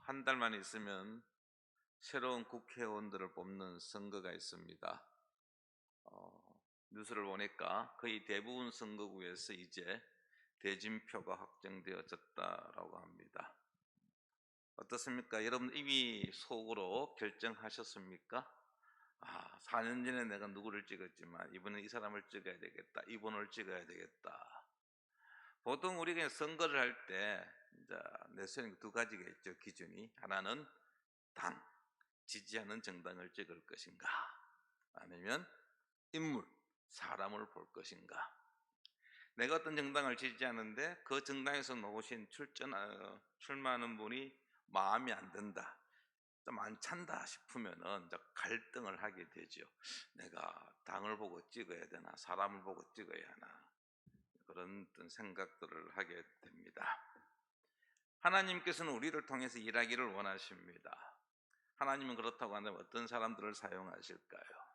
한 달만 있으면 새로운 국회의원들을 뽑는 선거가 있습니다. 뉴스를 보니까 거의 대부분 선거구에서 이제 대진표가 확정되어졌다라고 합니다. 어떻습니까? 여러분 이미 속으로 결정하셨습니까? 4년 전에 내가 누구를 찍었지만 이번엔 이 사람을 찍어야 되겠다. 이번을 찍어야 되겠다. 보통 우리가 선거를 할 때 내세우는 두 가지가 있죠. 기준이. 하나는 당, 지지하는 정당을 찍을 것인가, 아니면 인물, 사람을 볼 것인가. 내가 어떤 정당을 지지하는데 그 정당에서 나오신 출마하는 분이 마음에 안 든다, 좀 안 찬다 싶으면은 갈등을 하게 되죠. 내가 당을 보고 찍어야 되나, 사람을 보고 찍어야 하나, 그런 어떤 생각들을 하게 됩니다. 하나님께서는 우리를 통해서 일하기를 원하십니다. 하나님은 그렇다고 한다면 어떤 사람들을 사용하실까요?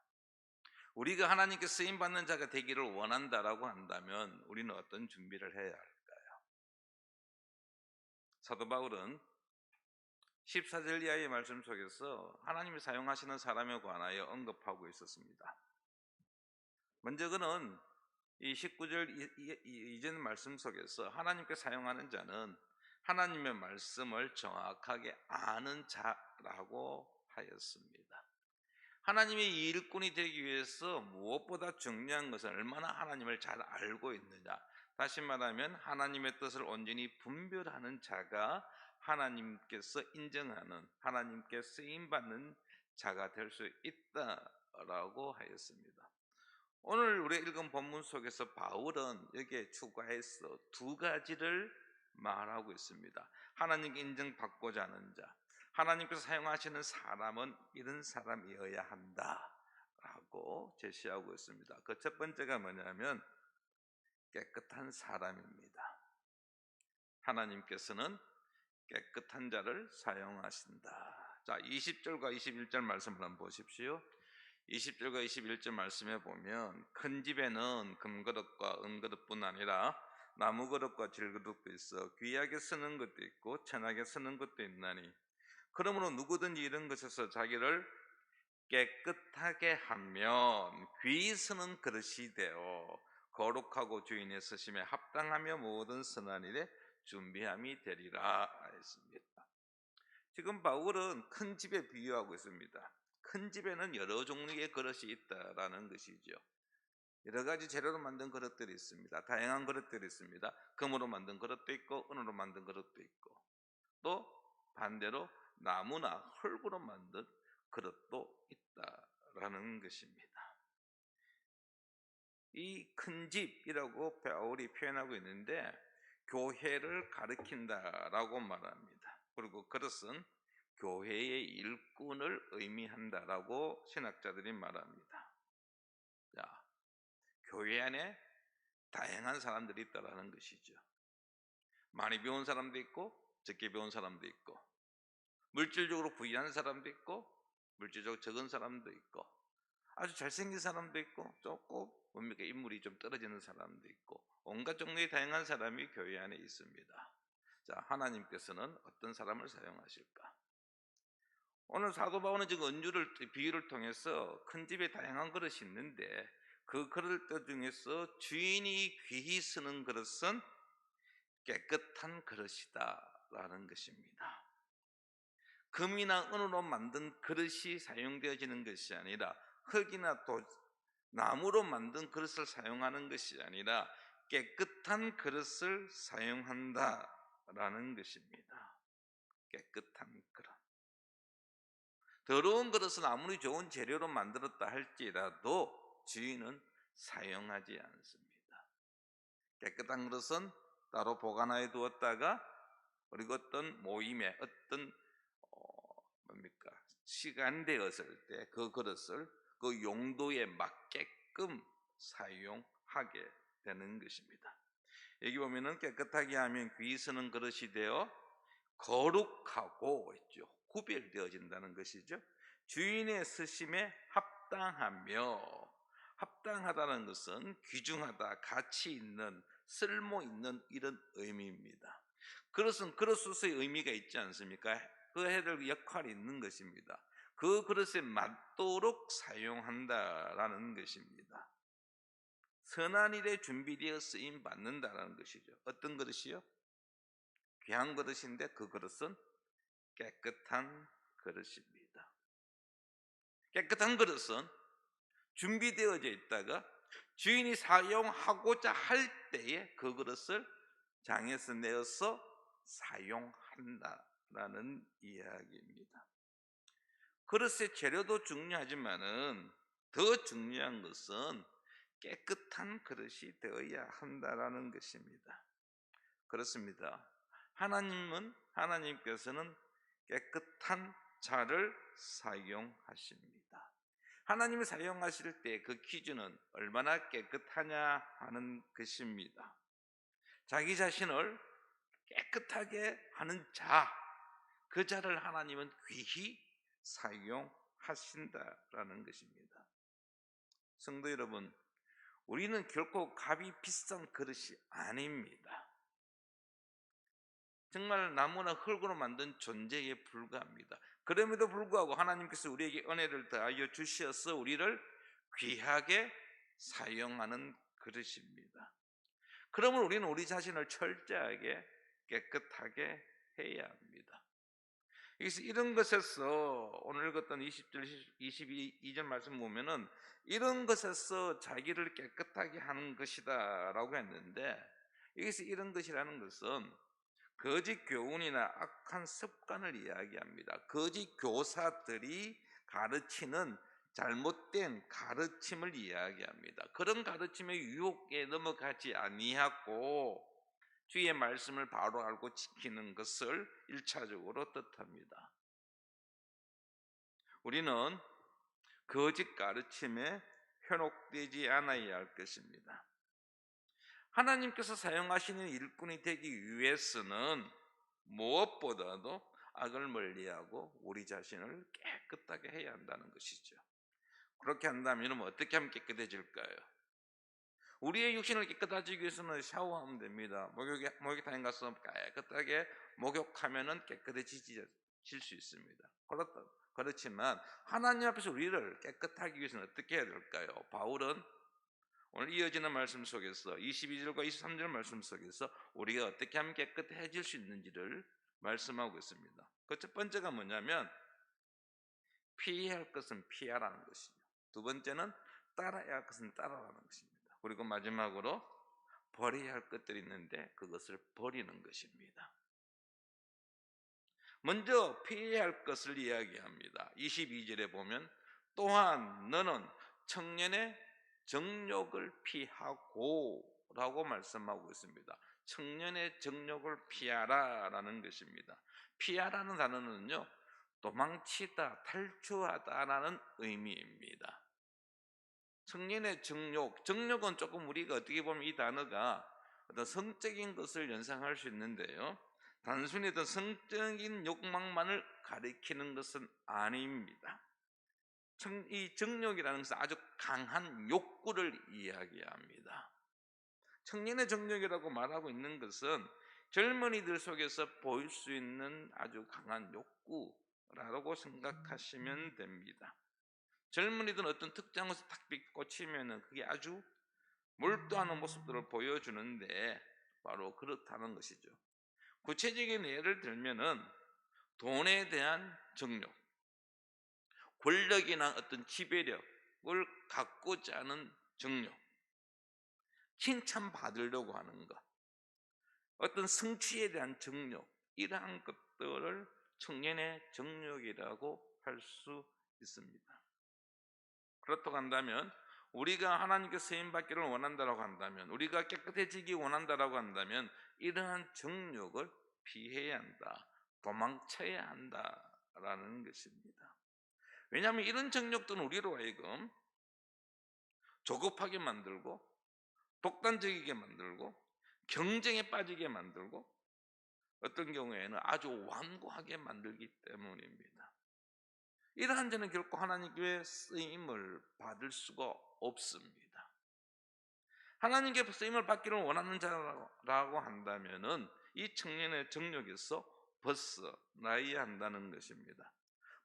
우리가 하나님께 쓰임받는 자가 되기를 원한다라고 한다면 우리는 어떤 준비를 해야 할까요? 사도 바울은 14절 이하의 말씀 속에서 하나님이 사용하시는 사람에 관하여 언급하고 있었습니다. 먼저 그는 이 19절 이전 말씀 속에서 하나님께 사용하는 자는 하나님의 말씀을 정확하게 아는 자라고 하였습니다. 하나님의 일꾼이 되기 위해서 무엇보다 중요한 것은 얼마나 하나님을 잘 알고 있느냐. 다시 말하면 하나님의 뜻을 온전히 분별하는 자가 하나님께서 인정하는, 하나님께 쓰임받는 자가 될 수 있다라고 하였습니다. 오늘 우리가 읽은 본문 속에서 바울은 여기에 추가해서 두 가지를 말하고 있습니다. 하나님께 인정받고자 하는 자, 하나님께서 사용하시는 사람은 이런 사람이어야 한다라고 제시하고 있습니다. 그 첫 번째가 뭐냐면 깨끗한 사람입니다. 하나님께서는 깨끗한 자를 사용하신다. 자, 20절과 21절 말씀을 한번 보십시오. 20절과 21절 말씀에 보면 큰 집에는 금그릇과 은그릇뿐 아니라 나무그릇과 질그릇도 있어 귀하게 쓰는 것도 있고 천하게 쓰는 것도 있나니, 그러므로 누구든지 이런 것에서 자기를 깨끗하게 하면 귀히 쓰는 그릇이 되어 거룩하고 주인의 쓰심에 합당하며 모든 선한 일에 준비함이 되리라 했습니다. 지금 바울은 큰 집에 비유하고 있습니다. 큰 집에는 여러 종류의 그릇이 있다라는 것이죠. 여러 가지 재료로 만든 그릇들이 있습니다. 다양한 그릇들이 있습니다. 금으로 만든 그릇도 있고 은으로 만든 그릇도 있고, 또 반대로 나무나 흙으로 만든 그릇도 있다라는 것입니다. 이 큰 집이라고 바울이 표현하고 있는데 교회를 가리킨다라고 말합니다. 그리고 그릇은 교회의 일꾼을 의미한다라고 신학자들이 말합니다. 자, 교회 안에 다양한 사람들이 있다라는 것이죠. 많이 배운 사람도 있고 적게 배운 사람도 있고, 물질적으로 부유한 사람도 있고 물질적으로 적은 사람도 있고, 아주 잘생긴 사람도 있고 조금 인물이 좀 떨어지는 사람도 있고, 온갖 종류의 다양한 사람이 교회 안에 있습니다. 자, 하나님께서는 어떤 사람을 사용하실까? 오늘 사도 바울은 지금 비유를 통해서 큰 집에 다양한 그릇이 있는데 그 그릇들 중에서 주인이 귀히 쓰는 그릇은 깨끗한 그릇이다 라는 것입니다. 금이나 은으로 만든 그릇이 사용되어지는 것이 아니라, 흙이나 나무로 만든 그릇을 사용하는 것이 아니라 깨끗한 그릇을 사용한다라는 것입니다. 깨끗한 그릇. 더러운 그릇은 아무리 좋은 재료로 만들었다 할지라도 주인은 사용하지 않습니다. 깨끗한 그릇은 따로 보관하여 두었다가 그리고 어떤 모임에 어떤 시간 되었을 때 그 그릇을 그 용도에 맞게끔 사용하게 되는 것입니다. 여기 보면은 깨끗하게 하면 귀히 쓰는 그릇이 되어 거룩하고 있죠. 구별되어진다는 것이죠. 주인의 쓰심에 합당하며, 합당하다는 것은 귀중하다, 가치 있는, 쓸모 있는 이런 의미입니다. 그릇은 그릇으로서의 의미가 있지 않습니까? 그 해야 될 역할이 있는 것입니다. 그 그릇에 맞도록 사용한다라는 것입니다. 선한 일에 준비되어 쓰임 받는다라는 것이죠. 어떤 그릇이요? 귀한 그릇인데 그 그릇은 깨끗한 그릇입니다. 깨끗한 그릇은 준비되어져 있다가 주인이 사용하고자 할 때에 그 그릇을 장에서 내어서 사용한다라는 이야기입니다. 그릇의 재료도 중요하지만은 더 중요한 것은 깨끗한 그릇이 되어야 한다라는 것입니다. 그렇습니다. 하나님께서는 깨끗한 자를 사용하십니다. 하나님이 사용하실 때 그 기준은 얼마나 깨끗하냐 하는 것입니다. 자기 자신을 깨끗하게 하는 자, 그 자를 하나님은 귀히 사용하신다라는 것입니다. 성도 여러분, 우리는 결코 값이 비싼 그릇이 아닙니다. 정말 나무나 흙으로 만든 존재에 불과합니다. 그럼에도 불구하고 하나님께서 우리에게 은혜를 더하여 주셔서 우리를 귀하게 사용하는 그릇입니다. 그러면 우리는 우리 자신을 철저하게 깨끗하게 해야 합니다. 그래서 이런 것에서 오늘 읽었던 20절, 22절 말씀 보면은 이런 것에서 자기를 깨끗하게 하는 것이다 라고 했는데, 여기서 이런 것이라는 것은 거짓 교훈이나 악한 습관을 이야기합니다. 거짓 교사들이 가르치는 잘못된 가르침을 이야기합니다. 그런 가르침의 유혹에 넘어가지 아니하고 주의 말씀을 바로 알고 지키는 것을 1차적으로 뜻합니다. 우리는 거짓 가르침에 현혹되지 않아야 할 것입니다. 하나님께서 사용하시는 일꾼이 되기 위해서는 무엇보다도 악을 멀리하고 우리 자신을 깨끗하게 해야 한다는 것이죠. 그렇게 한다면 어떻게 하면 깨끗해질까요? 우리의 육신을 깨끗해지기 위해서는 샤워하면 됩니다. 목욕탕에 가서 깨끗하게 목욕하면 깨끗해질 수 있습니다. 그렇지만 하나님 앞에서 우리를 깨끗하기 위해서는 어떻게 해야 될까요? 바울은 오늘 이어지는 말씀 속에서 22절과 23절 말씀 속에서 우리가 어떻게 하면 깨끗해질 수 있는지를 말씀하고 있습니다. 그 첫 번째가 뭐냐면 피해야 할 것은 피하라는 것이죠. 두 번째는 따라야 할 것은 따라라는 것입니다. 그리고 마지막으로 버려야 할 것들이 있는데 그것을 버리는 것입니다. 먼저 피해야 할 것을 이야기합니다. 22절에 보면 또한 너는 청년의 정욕을 피하고 라고 말씀하고 있습니다. 청년의 정욕을 피하라 라는 것입니다. 피하라는 단어는요, 도망치다, 탈주하다 라는 의미입니다. 청년의 정욕, 정욕은 조금 우리가 어떻게 보면 이 단어가 어떤 성적인 것을 연상할 수 있는데요, 단순히 어떤 성적인 욕망만을 가리키는 것은 아닙니다. 이 정욕이라는 것은 아주 강한 욕구를 이야기합니다. 청년의 정욕이라고 말하고 있는 것은 젊은이들 속에서 보일 수 있는 아주 강한 욕구라고 생각하시면 됩니다. 젊은이들은 어떤 특정 것에 탁 꽂히면 그게 아주 몰두하는 모습들을 보여주는데 바로 그렇다는 것이죠. 구체적인 예를 들면은 돈에 대한 정욕, 권력이나 어떤 지배력을 갖고자 하는 정욕, 칭찬받으려고 하는 것, 어떤 성취에 대한 정욕, 이러한 것들을 청년의 정욕이라고 할 수 있습니다. 그렇다고 한다면 우리가 하나님께 쓰임받기를 원한다고 한다면, 우리가 깨끗해지기 원한다고 한다면 이러한 정욕을 피해야 한다, 도망쳐야 한다라는 것입니다. 왜냐하면 이런 정욕들은 우리로 하여금 조급하게 만들고 독단적이게 만들고 경쟁에 빠지게 만들고 어떤 경우에는 아주 완고하게 만들기 때문입니다. 이러한 자는 결코 하나님께 쓰임을 받을 수가 없습니다. 하나님께 쓰임을 받기를 원하는 자라고 한다면은 이 청년의 정욕에서 벗어나야 한다는 것입니다.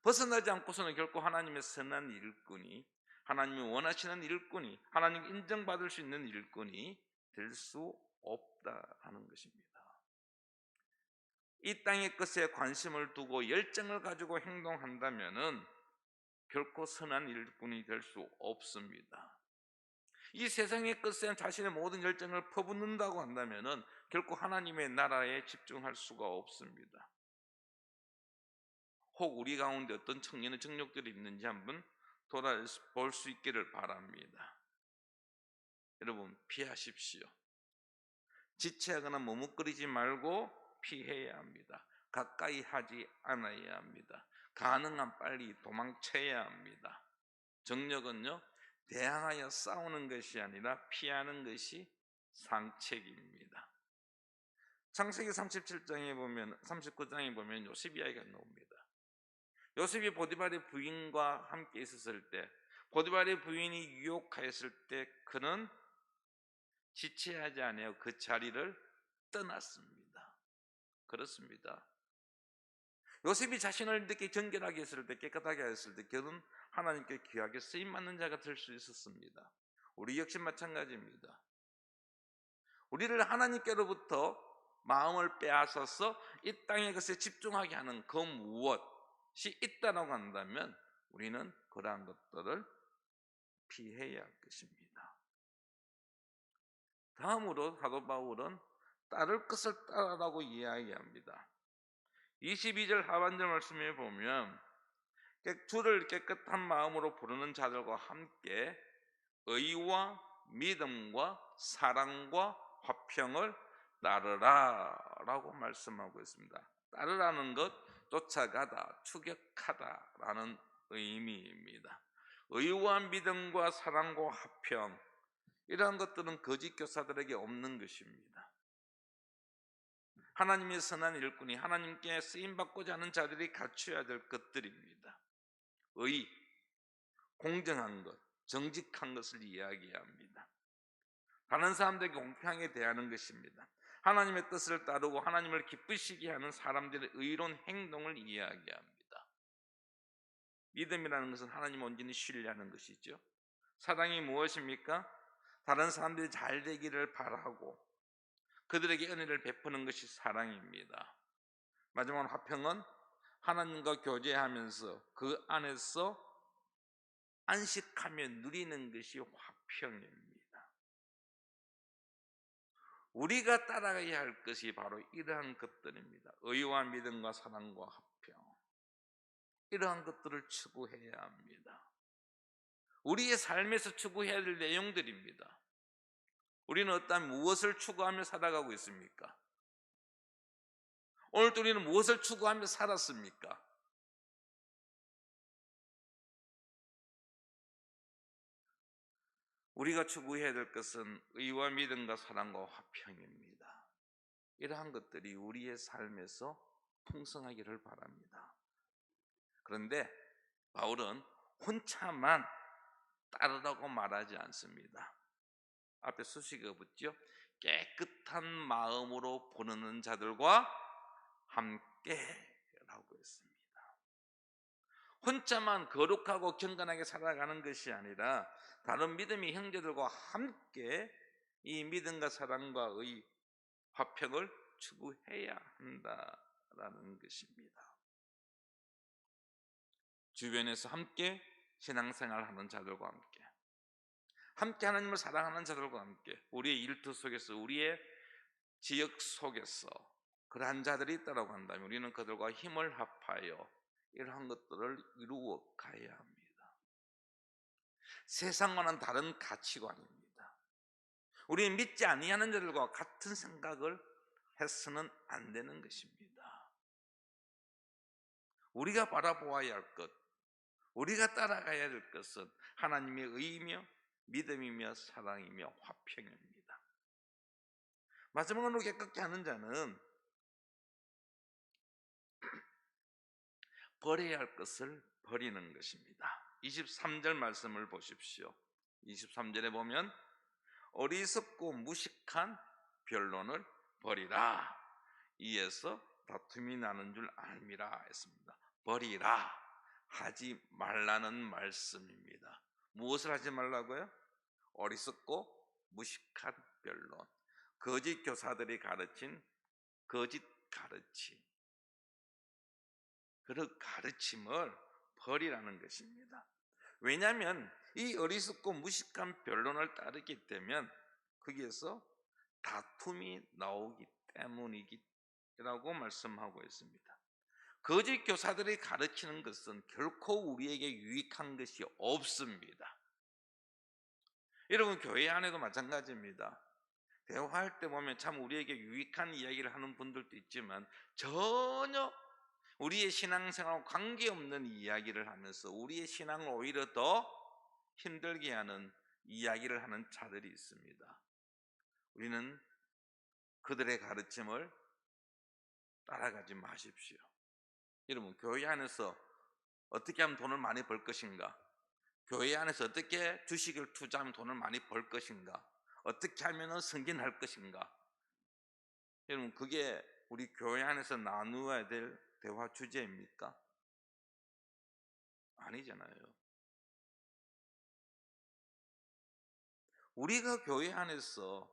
벗어나지 않고서는 결코 하나님의 선한 일꾼이, 하나님이 원하시는 일꾼이, 하나님 인정받을 수 있는 일꾼이 될 수 없다라는 것입니다. 이 땅의 것에 관심을 두고 열정을 가지고 행동한다면은 결코 선한 일꾼이 될 수 없습니다. 이 세상의 것에 자신의 모든 열정을 퍼붓는다고 한다면은 결코 하나님의 나라에 집중할 수가 없습니다. 혹 우리 가운데 어떤 청년의 정욕들이 있는지 한번 돌아볼 수 있기를 바랍니다. 여러분, 피하십시오. 지체하거나 머뭇거리지 말고 피해야 합니다. 가까이 하지 않아야 합니다. 가능한 빨리 도망쳐야 합니다. 정욕은요, 대항하여 싸우는 것이 아니라 피하는 것이 상책입니다. 창세기 37장에 보면, 39장에 보면 요셉 이야기가 나옵니다. 요셉이 보디발의 부인과 함께 있었을 때, 보디발의 부인이 유혹하였을 때 그는 지체하지 않아요. 그 자리를 떠났습니다. 그렇습니다. 요셉이 자신을 이렇게 정결하게 했을 때, 깨끗하게 했을 때 그는 하나님께 귀하게 쓰임받는 자가 될 수 있었습니다. 우리 역시 마찬가지입니다. 우리를 하나님께로부터 마음을 빼앗아서 이 땅의 것에 집중하게 하는 그 무엇이 있다고 한다면 우리는 그러한 것들을 피해야 할 것입니다. 다음으로 사도 바울은 따를 것을 따르라고 이야기합니다. 22절 하반절 말씀에 보면 주를 깨끗한 마음으로 부르는 자들과 함께 의와 믿음과 사랑과 화평을 따르라 라고 말씀하고 있습니다. 따르라는 것, 쫓아가다, 추격하다 라는 의미입니다. 의와 믿음과 사랑과 화평, 이러한 것들은 거짓 교사들에게 없는 것입니다. 하나님의 선한 일꾼이, 하나님께 쓰임받고자 하는 자들이 갖춰야 될 것들입니다. 의, 공정한 것, 정직한 것을 이야기합니다. 다른 사람들에게 공평하게 대하는 것입니다. 하나님의 뜻을 따르고 하나님을 기쁘시게 하는 사람들의 의로운 행동을 이야기합니다. 믿음이라는 것은 하나님 온전히 신뢰하는 것이죠. 사랑이 무엇입니까? 다른 사람들이 잘 되기를 바라고 그들에게 은혜를 베푸는 것이 사랑입니다. 마지막으로 화평은 하나님과 교제하면서 그 안에서 안식하며 누리는 것이 화평입니다. 우리가 따라가야 할 것이 바로 이러한 것들입니다. 의와 믿음과 사랑과 화평, 이러한 것들을 추구해야 합니다. 우리의 삶에서 추구해야 될 내용들입니다. 우리는 어떤 무엇을 추구하며 살아가고 있습니까? 오늘도 우리는 무엇을 추구하며 살았습니까? 우리가 추구해야 될 것은 의와 믿음과 사랑과 화평입니다. 이러한 것들이 우리의 삶에서 풍성하기를 바랍니다. 그런데 바울은 혼자만 따르라고 말하지 않습니다. 앞에 수식어 붙죠? 깨끗한 마음으로 부르는 자들과 함께 라고 했습니다. 혼자만 거룩하고 경건하게 살아가는 것이 아니라 다른 믿음의 형제들과 함께 이 믿음과 사랑과 의 화평을 추구해야 한다라는 것입니다. 주변에서 함께 신앙생활하는 자들과 함께 하나님을 사랑하는 자들과 함께 우리의 일터 속에서, 우리의 지역 속에서 그러한 자들이 있다고 한다면 우리는 그들과 힘을 합하여 이러한 것들을 이루어 가야 합니다. 세상과는 다른 가치관입니다. 우리는 믿지 아니하는 자들과 같은 생각을 해서는 안 되는 것입니다. 우리가 바라보아야 할 것, 우리가 따라가야 될 것은 하나님의 의이며 믿음이며 사랑이며 화평입니다. 마지막으로 깨끗게 하는 자는 버려야 할 것을 버리는 것입니다. 23절 말씀을 보십시오. 23절에 보면 어리석고 무식한 변론을 버리라. 이에서 다툼이 나는 줄 알미라 했습니다. 버리라, 하지 말라는 말씀입니다. 무엇을 하지 말라고요? 어리석고 무식한 변론, 거짓 교사들이 가르친 거짓 가르침, 그런 가르침을 버리라는 것입니다. 왜냐하면 이 어리석고 무식한 변론을 따르게 되면 거기에서 다툼이 나오기 때문이라고 말씀하고 있습니다. 거짓 교사들이 가르치는 것은 결코 우리에게 유익한 것이 없습니다. 여러분, 교회 안에도 마찬가지입니다. 대화할 때 보면 참 우리에게 유익한 이야기를 하는 분들도 있지만 전혀 우리의 신앙생활과 관계없는 이야기를 하면서 우리의 신앙을 오히려 더 힘들게 하는 이야기를 하는 자들이 있습니다. 우리는 그들의 가르침을 따라가지 마십시오. 여러분, 교회 안에서 어떻게 하면 돈을 많이 벌 것인가? 교회 안에서 어떻게 주식을 투자하면 돈을 많이 벌 것인가? 어떻게 하면 승진할 것인가? 여러분, 그게 우리 교회 안에서 나누어야 될 대화 주제입니까? 아니잖아요. 우리가 교회 안에서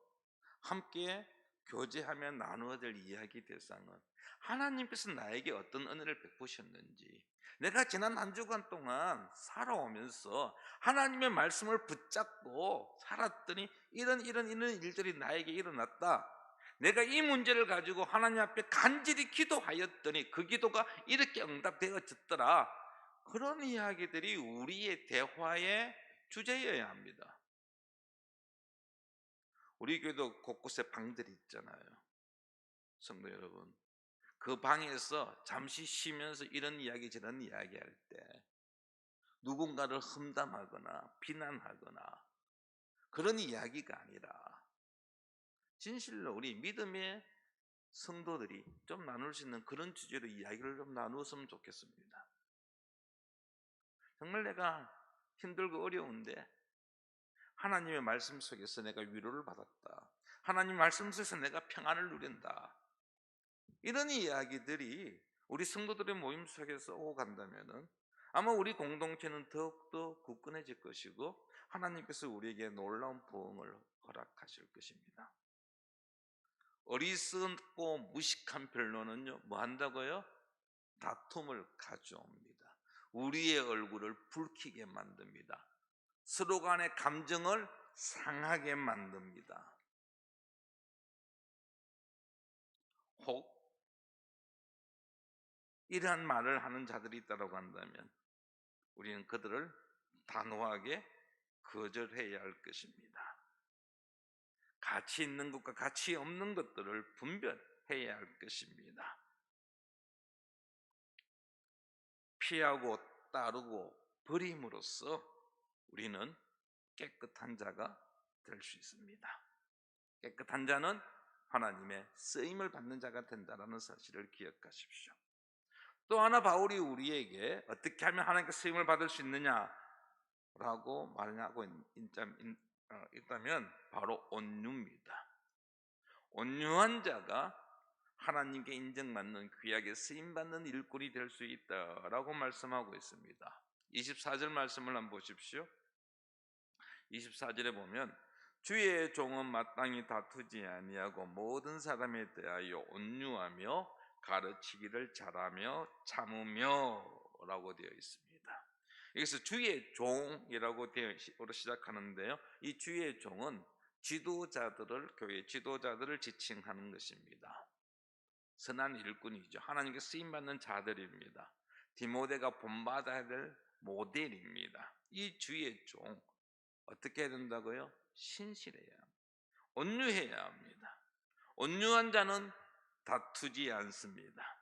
함께 교제하며 나누어야 될 이야기 대상은 하나님께서 나에게 어떤 은혜를 베푸셨는지, 내가 지난 한 주간 동안 살아오면서 하나님의 말씀을 붙잡고 살았더니 이런 일들이 나에게 일어났다. 내가 이 문제를 가지고 하나님 앞에 간절히 기도하였더니 그 기도가 이렇게 응답되어졌더라. 그런 이야기들이 우리의 대화의 주제여야 합니다. 우리 교회도 곳곳에 방들이 있잖아요. 성도 여러분, 그 방에서 잠시 쉬면서 이런 이야기 저런 이야기 할 때 누군가를 험담하거나 비난하거나 그런 이야기가 아니라 진실로 우리 믿음의 성도들이 좀 나눌 수 있는 그런 주제로 이야기를 좀 나누었으면 좋겠습니다. 정말 내가 힘들고 어려운데 하나님의 말씀 속에서 내가 위로를 받았다. 하나님 말씀 속에서 내가 평안을 누린다. 이런 이야기들이 우리 성도들의 모임 속에서 오고 간다면은 아마 우리 공동체는 더욱더 굳건해질 것이고 하나님께서 우리에게 놀라운 부흥을 허락하실 것입니다. 어리석고 무식한 변론은요, 뭐 한다고요? 다툼을 가져옵니다. 우리의 얼굴을 붉히게 만듭니다. 서로 간의 감정을 상하게 만듭니다. 혹 이러한 말을 하는 자들이 있다고 한다면 우리는 그들을 단호하게 거절해야 할 것입니다. 가치 있는 것과 가치 없는 것들을 분별해야 할 것입니다. 피하고 따르고 버림으로써 우리는 깨끗한 자가 될 수 있습니다. 깨끗한 자는 하나님의 쓰임을 받는 자가 된다는 사실을 기억하십시오. 또 하나 바울이 우리에게 어떻게 하면 하나님께 쓰임을 받을 수 있느냐라고 말하고 있다면 바로 온유입니다. 온유한 자가 하나님께 인정받는 귀하게 쓰임받는 일꾼이 될 수 있다라고 말씀하고 있습니다. 24절 말씀을 한번 보십시오. 24절에 보면 주의 종은 마땅히 다투지 아니하고 모든 사람에 대하여 온유하며 가르치기를 잘하며 참으며 라고 되어 있습니다. 여기서 주의 종이라고 시작하는데요, 이 주의 종은 지도자들을, 교회 지도자들을 지칭하는 것입니다. 선한 일꾼이죠. 하나님께 쓰임받는 자들입니다. 디모데가 본받아야 될 모델입니다. 이 주의 종 어떻게 해야 된다고요? 신실해야 합니다. 온유해야 합니다. 온유한 자는 다투지 않습니다.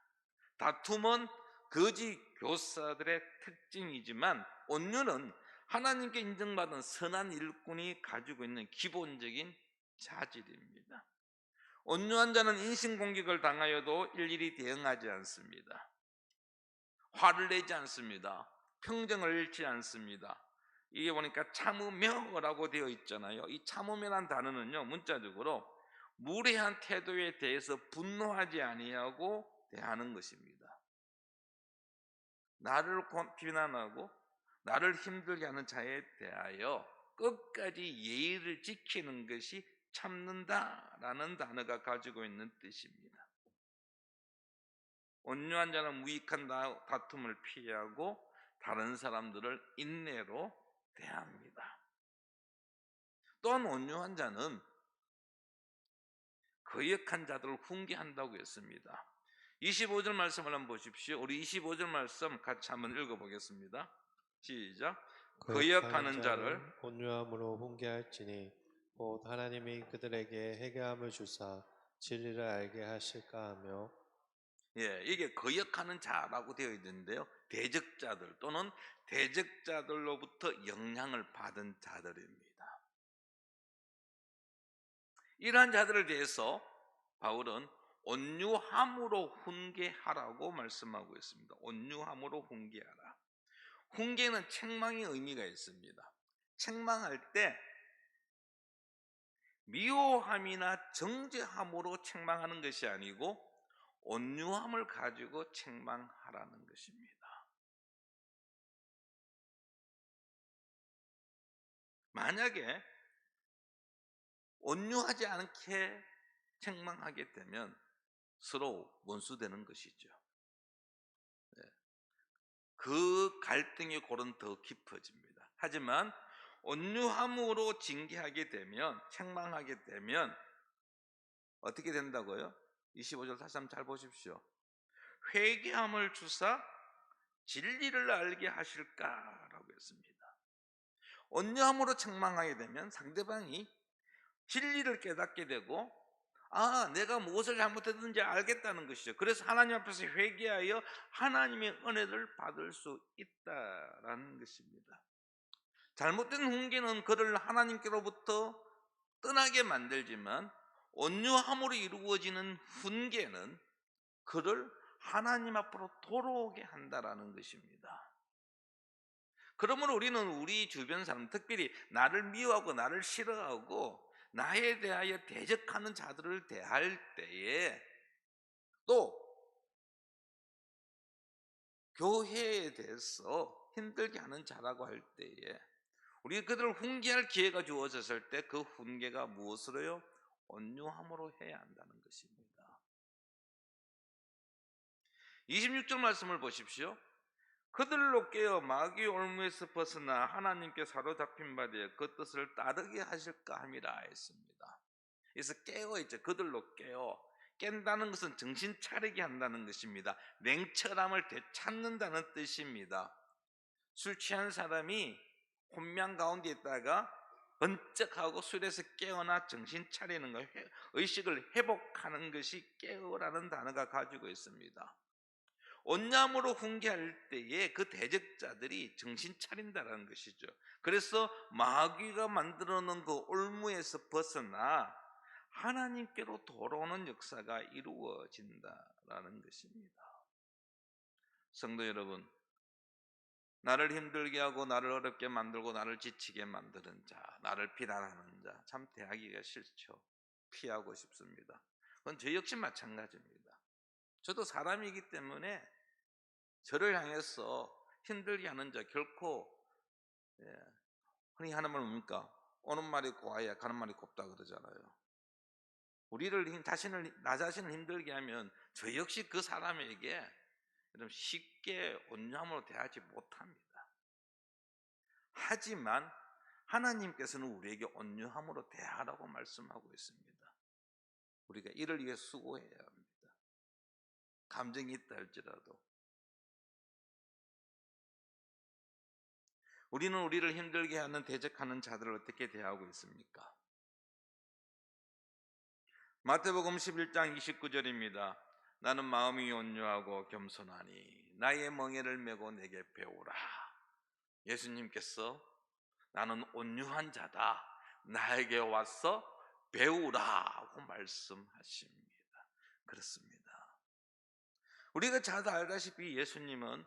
다툼은 거짓 교사들의 특징이지만 온유는 하나님께 인정받은 선한 일꾼이 가지고 있는 기본적인 자질입니다. 온유한 자는 인신공격을 당하여도 일일이 대응하지 않습니다. 화를 내지 않습니다. 평정을 잃지 않습니다. 이게 보니까 참으며라고 되어 있잖아요. 이 참으며란 단어는요, 문자적으로 무례한 태도에 대해서 분노하지 아니하고 대하는 것입니다. 나를 비난하고 나를 힘들게 하는 자에 대하여 끝까지 예의를 지키는 것이 참는다라는 단어가 가지고 있는 뜻입니다. 온유한 자는 무익한 다툼을 피하고 다른 사람들을 인내로 대합니다. 또한 온유한 자는 거역한 자들을 훈계한다고 했습니다. 25절 말씀을 한번 보십시오. 우리 25절 말씀 같이 한번 읽어보겠습니다. 시작. 거역하는 자를 온유함으로 훈계할지니 곧 하나님이 그들에게 회개함을 주사 진리를 알게 하실까 하며. 이게 거역하는 자라고 되어 있는데요. 대적자들 또는 대적자들로부터 영향을 받은 자들입니다. 이러한 자들을 대해서 바울은 온유함으로 훈계하라고 말씀하고 있습니다. 온유함으로 훈계하라. 훈계는 책망의 의미가 있습니다. 책망할 때 미워함이나 정죄함으로 책망하는 것이 아니고 온유함을 가지고 책망하라는 것입니다. 만약에 온유하지 않게 책망하게 되면 서로 원수되는 것이죠. 그 갈등의 골은 더 깊어집니다. 하지만 온유함으로 징계하게 되면, 책망하게 되면 어떻게 된다고요? 25절 다시 한번 잘 보십시오. 회개함을 주사 진리를 알게 하실까라고 했습니다. 온유함으로 책망하게 되면 상대방이 진리를 깨닫게 되고 내가 무엇을 잘못했는지 알겠다는 것이죠. 그래서 하나님 앞에서 회개하여 하나님의 은혜를 받을 수 있다라는 것입니다. 잘못된 훈계는 그를 하나님께로부터 떠나게 만들지만 온유함으로 이루어지는 훈계는 그를 하나님 앞으로 돌아오게 한다라는 것입니다. 그러므로 우리는 우리 주변 사람, 특별히 나를 미워하고 나를 싫어하고 나에 대하여 대적하는 자들을 대할 때에, 또 교회에 대해서 힘들게 하는 자라고 할 때에 우리 그들을 훈계할 기회가 주어졌을 때 그 훈계가 무엇으로요? 온유함으로 해야 한다는 것입니다. 26절 말씀을 보십시오. 그들로 깨어 마귀 올무에서 벗어나 하나님께 사로잡힌 바 되어 그 뜻을 따르게 하실까 함이라 했습니다. 그래서 깨어 있죠. 그들로 깨어. 깬다는 것은 정신 차리게 한다는 것입니다. 냉철함을 되찾는다는 뜻입니다. 술 취한 사람이 혼명 가운데 있다가 번쩍하고 술에서 깨어나 정신 차리는 것, 의식을 회복하는 것이 깨어라는 단어가 가지고 있습니다. 온유함으로 훈계할 때에 그 대적자들이 정신 차린다는 것이죠. 그래서 마귀가 만들어 놓은 그 올무에서 벗어나 하나님께로 돌아오는 역사가 이루어진다라는 것입니다. 성도 여러분, 나를 힘들게 하고 나를 어렵게 만들고 나를 지치게 만드는 자, 나를 비난하는 자, 참 대하기가 싫죠. 피하고 싶습니다. 그건 저 역시 마찬가지입니다. 저도 사람이기 때문에 저를 향해서 힘들게 하는 자 결코, 흔히 하는 말 뭡니까? 오는 말이 고와야 가는 말이 곱다 그러잖아요. 나 자신을 힘들게 하면 저 역시 그 사람에게 쉽게 온유함으로 대하지 못합니다. 하지만 하나님께서는 우리에게 온유함으로 대하라고 말씀하고 있습니다. 우리가 이를 위해 수고해야 합니다. 감정이 있다 할지라도. 우리는 우리를 힘들게 하는 대적하는 자들을 어떻게 대하고 있습니까? 마태복음 11장 29절입니다. 나는 마음이 온유하고 겸손하니 나의 멍에를 메고 내게 배우라. 예수님께서 나는 온유한 자다, 나에게 와서 배우라고 말씀하십니다. 그렇습니다. 우리가 잘 알다시피 예수님은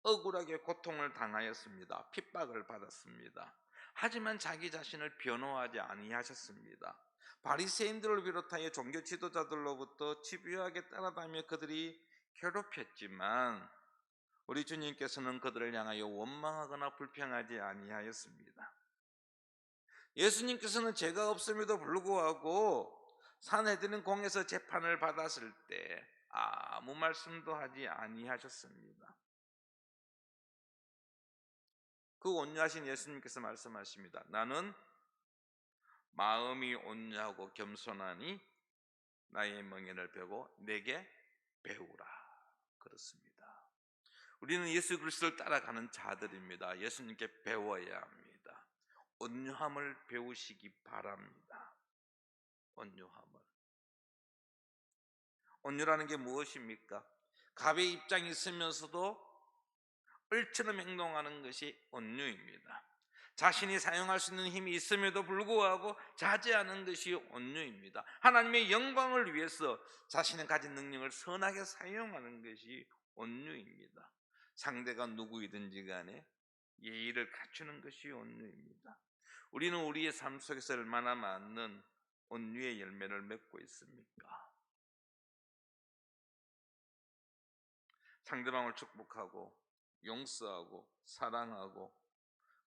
억울하게 고통을 당하였습니다. 핍박을 받았습니다. 하지만 자기 자신을 변호하지 아니하셨습니다. 바리새인들을 비롯하여 종교 지도자들로부터 집요하게 따라다니며 그들이 괴롭혔지만 우리 주님께서는 그들을 향하여 원망하거나 불평하지 아니하였습니다. 예수님께서는 죄가 없음에도 불구하고 산헤드린 공에서 재판을 받았을 때 아무 말씀도 하지 아니하셨습니다. 그 온유하신 예수님께서 말씀하십니다. 나는 마음이 온유하고 겸손하니 나의 멍에를 베고 내게 배우라. 그렇습니다. 우리는 예수 그리스도를 따라가는 자들입니다. 예수님께 배워야 합니다. 온유함을 배우시기 바랍니다. 온유함을. 온유라는 게 무엇입니까? 갑의 입장이 있으면서도 을처럼 행동하는 것이 온유입니다. 자신이 사용할 수 있는 힘이 있음에도 불구하고 자제하는 것이 온유입니다. 하나님의 영광을 위해서 자신의 가진 능력을 선하게 사용하는 것이 온유입니다. 상대가 누구이든지 간에 예의를 갖추는 것이 온유입니다. 우리는 우리의 삶 속에서 얼마나 많은 온유의 열매를 맺고 있습니까? 상대방을 축복하고 용서하고 사랑하고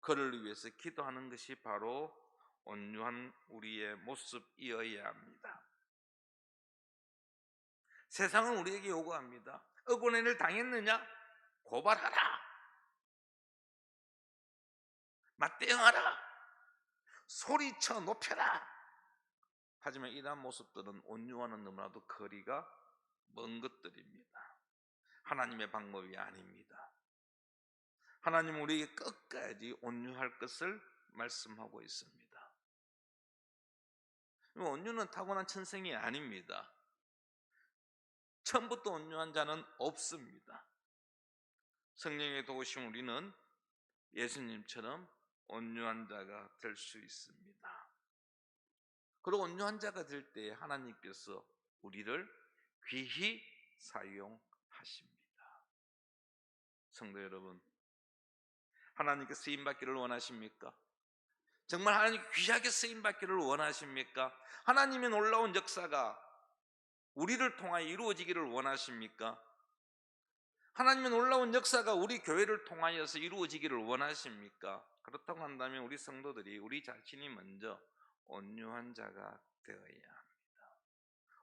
그를 위해서 기도하는 것이 바로 온유한 우리의 모습이어야 합니다. 세상은 우리에게 요구합니다. 억울한일 당했느냐? 고발하라. 맞대응하라. 소리쳐 높여라. 하지만 이러한 모습들은 온유와는 너무나도 거리가 먼 것들입니다. 하나님의 방법이 아닙니다. 하나님은 우리에게 끝까지 온유할 것을 말씀하고 있습니다. 온유는 타고난 천성이 아닙니다. 처음부터 온유한 자는 없습니다. 성령의 도우심 우리는 예수님처럼 온유한 자가 될 수 있습니다. 그리고 온유한 자가 될 때 하나님께서 우리를 귀히 사용하십니다. 성도 여러분, 하나님께 쓰임받기를 원하십니까? 정말 하나님 귀하게 쓰임받기를 원하십니까? 하나님의 놀라운 역사가 우리를 통하여 이루어지기를 원하십니까? 하나님의 놀라운 역사가 우리 교회를 통하여서 이루어지기를 원하십니까? 그렇다고 한다면 우리 성도들이 우리 자신이 먼저 온유한 자가 되어야 합니다.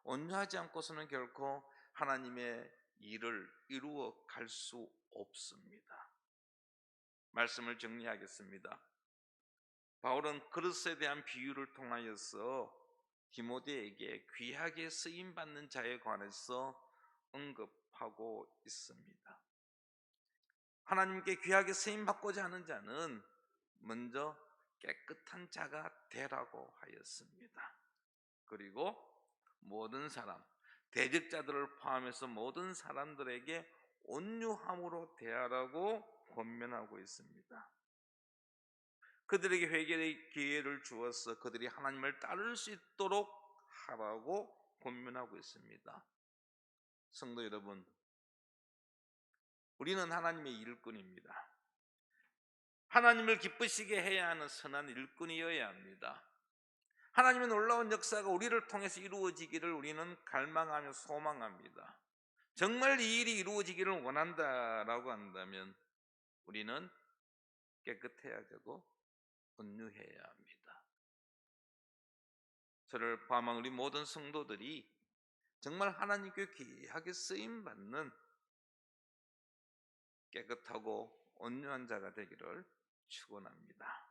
온유하지 않고서는 결코 하나님의 일을 이루어 갈 수 없습니다. 말씀을 정리하겠습니다. 바울은 그릇에 대한 비유를 통하여서 디모데에게 귀하게 쓰임받는 자에 관해서 언급하고 있습니다. 하나님께 귀하게 쓰임받고자 하는 자는 먼저 깨끗한 자가 되라고 하였습니다. 그리고 모든 사람, 대적자들을 포함해서 모든 사람들에게 온유함으로 대하라고 권면하고 있습니다. 그들에게 회개의 기회를 주어서 그들이 하나님을 따를 수 있도록 하라고 권면하고 있습니다. 성도 여러분, 우리는 하나님의 일꾼입니다. 하나님을 기쁘시게 해야 하는 선한 일꾼이어야 합니다. 하나님의 놀라운 역사가 우리를 통해서 이루어지기를 우리는 갈망하며 소망합니다. 정말 이 일이 이루어지기를 원한다라고 한다면 우리는 깨끗해야 되고 온유해야 합니다. 저를 포함한 우리 모든 성도들이 정말 하나님께 귀하게 쓰임받는 깨끗하고 온유한 자가 되기를 축원합니다.